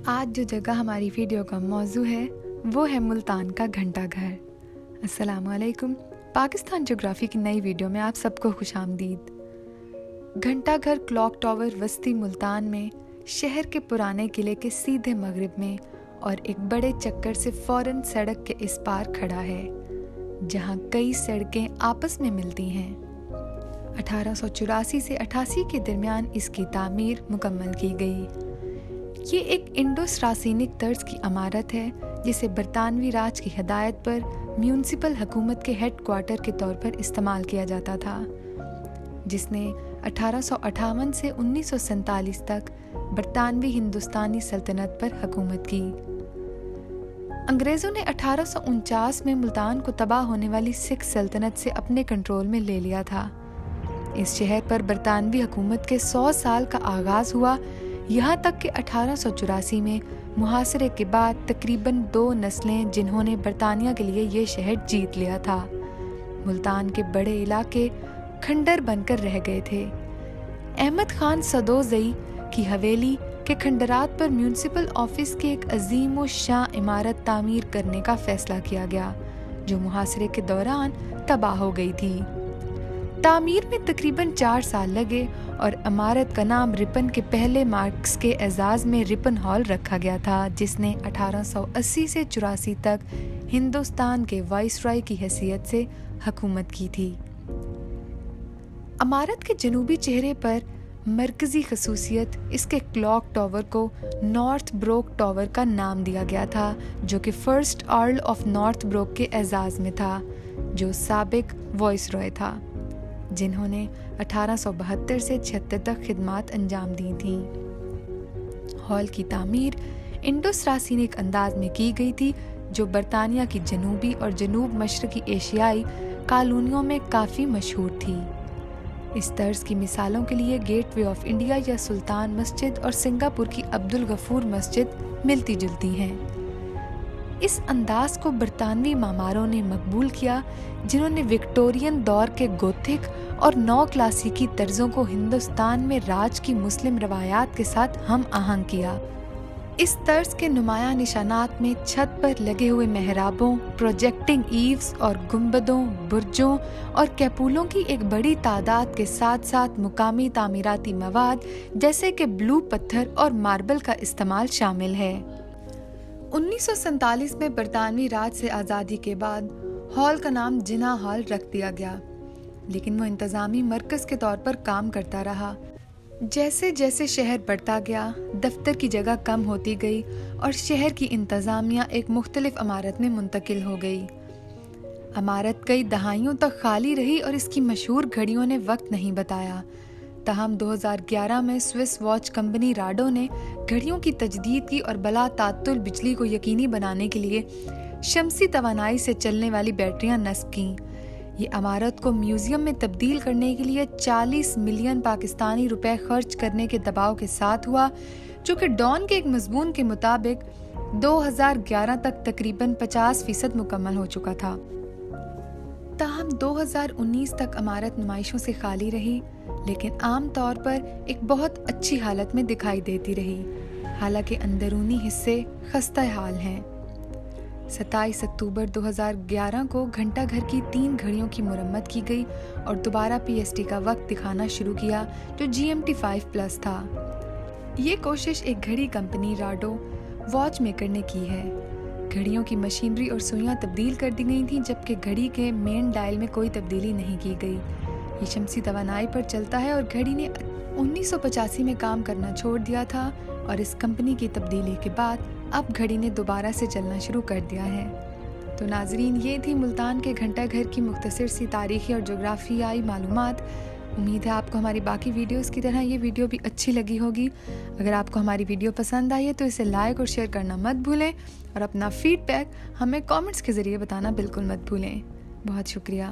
آج جو جگہ ہماری ویڈیو کا موضوع ہے وہ ہے ملتان کا گھنٹہ گھر۔ السلام علیکم، پاکستان جغرافی کی نئی ویڈیو میں آپ سب کو خوش آمدید۔ گھنٹہ گھر کلاک ٹاور وسطی ملتان میں شہر کے پرانے قلعے کے سیدھے مغرب میں اور ایک بڑے چکر سے فوراً سڑک کے اس پار کھڑا ہے، جہاں کئی سڑکیں آپس میں ملتی ہیں۔ 1884 سے 88 کے درمیان اس کی تعمیر مکمل کی گئی۔ یہ ایک انڈو سراسینک طرز کی عمارت ہے جسے برطانوی راج کی ہدایت پر میونسپل حکومت کے ہیڈ کوارٹر کے طور پر استعمال کیا جاتا تھا، جس نے 1858 سے 1947 تک برطانوی ہندوستانی سلطنت پر حکومت کی۔ انگریزوں نے 1849 میں ملتان کو تباہ ہونے والی سکھ سلطنت سے اپنے کنٹرول میں لے لیا تھا۔ اس شہر پر برطانوی حکومت کے 100 سال کا آغاز ہوا، یہاں تک کہ 1884 میں محاصرے کے بعد تقریباً 2 نسلیں جنہوں نے برطانیہ کے لیے یہ شہر جیت لیا تھا، ملتان کے بڑے علاقے کھنڈر بن کر رہ گئے تھے۔ احمد خان سدوزئی کی حویلی کے کھنڈرات پر میونسپل آفس کی ایک عظیم و شان عمارت تعمیر کرنے کا فیصلہ کیا گیا، جو محاصرے کے دوران تباہ ہو گئی تھی۔ تعمیر میں تقریباً 4 سال لگے اور عمارت کا نام رپن کے پہلے مارکس کے اعزاز میں رپن ہال رکھا گیا تھا، جس نے 1880 سے 84 تک ہندوستان کے وائسرائے کی حیثیت سے حکومت کی تھی۔ عمارت کے جنوبی چہرے پر مرکزی خصوصیت اس کے کلاک ٹاور کو نارتھ بروک ٹاور کا نام دیا گیا تھا، جو کہ first earl of Northbrook کے اعزاز میں تھا، جو سابق وائسرائے تھا، جنہوں نے 1872 سے 76 تک خدمات انجام دی تھیں۔ ہال کی تعمیر انڈو سراسینک انداز میں کی گئی تھی، جو برطانیہ کی جنوبی اور جنوب مشرقی ایشیائی کالونیوں میں کافی مشہور تھی۔ اس طرز کی مثالوں کے لیے گیٹ وے آف انڈیا یا سلطان مسجد اور سنگاپور کی عبدالغفور مسجد ملتی جلتی ہیں۔ اس انداز کو برطانوی معماروں نے مقبول کیا، جنہوں نے وکٹورین دور کے گوتھک اور نو کلاسیکی طرزوں کو ہندوستان میں راج کی مسلم روایات کے ساتھ ہم آہنگ کیا۔ اس طرز کے نمایاں نشانات میں چھت پر لگے ہوئے محرابوں، پروجیکٹنگ ایوز اور گنبدوں، برجوں اور کیپولوں کی ایک بڑی تعداد کے ساتھ ساتھ مقامی تعمیراتی مواد جیسے کہ بلو پتھر اور ماربل کا استعمال شامل ہے۔ 1947 میں برطانوی راج سے آزادی کے بعد ہال کا نام جناح ہال رکھ دیا گیا، لیکن وہ انتظامی مرکز کے طور پر کام کرتا رہا۔ جیسے جیسے شہر بڑھتا گیا، دفتر کی جگہ کم ہوتی گئی اور شہر کی انتظامیہ ایک مختلف عمارت میں منتقل ہو گئی۔ عمارت کئی دہائیوں تک خالی رہی اور اس کی مشہور گھڑیوں نے وقت نہیں بتایا، تاہم 2011 میں سوئس واچ کمپنی راڈو نے گھڑیوں کی تجدید کی اور بلا تعطل بجلی کو یقینی بنانے کے لیے شمسی توانائی سے چلنے والی بیٹریاں نصب کیں۔ یہ عمارت کو میوزیم میں تبدیل کرنے کے لیے 40 ملین پاکستانی روپے خرچ کرنے کے دباؤ کے ساتھ ہوا، جو کہ ڈان کے ایک مضمون کے مطابق 2011 تک تقریباً 50% مکمل ہو چکا تھا۔ تاہم 2019 تک عمارت نمائشوں سے خالی رہی، لیکن عام طور پر ایک بہت اچھی حالت میں دکھائی دیتی رہی، حالانکہ اندرونی حصے خستہ حال ہیں۔ 27 اکتوبر 2011 کو گھنٹہ گھر کی 3 گھڑیوں کی مرمت کی گئی اور دوبارہ PST کا وقت دکھانا شروع کیا، جو GMT 5+ تھا۔ یہ کوشش ایک گھڑی کمپنی راڈو واچ میکر نے کی ہے۔ گھڑیوں کی مشینری اور سوئیاں تبدیل کر دی گئی تھیں، جبکہ گھڑی کے مین ڈائل میں کوئی تبدیلی نہیں کی گئی۔ یہ شمسی توانائی پر چلتا ہے اور گھڑی نے 1985 میں کام کرنا چھوڑ دیا تھا، اور اس کمپنی کی تبدیلی کے بعد اب گھڑی نے دوبارہ سے چلنا شروع کر دیا ہے۔ تو ناظرین، یہ تھی ملتان کے گھنٹہ گھر کی مختصر سی تاریخی اور جغرافیائی معلومات۔ امید ہے آپ کو ہماری باقی ویڈیوز کی طرح یہ ویڈیو بھی اچھی لگی ہوگی۔ اگر آپ کو ہماری ویڈیو پسند آئی ہے تو اسے لائک اور شیئر کرنا مت بھولیں، اور اپنا فیڈ بیک ہمیں کامنٹس کے ذریعے بتانا بالکل مت بھولیں۔ بہت شکریہ۔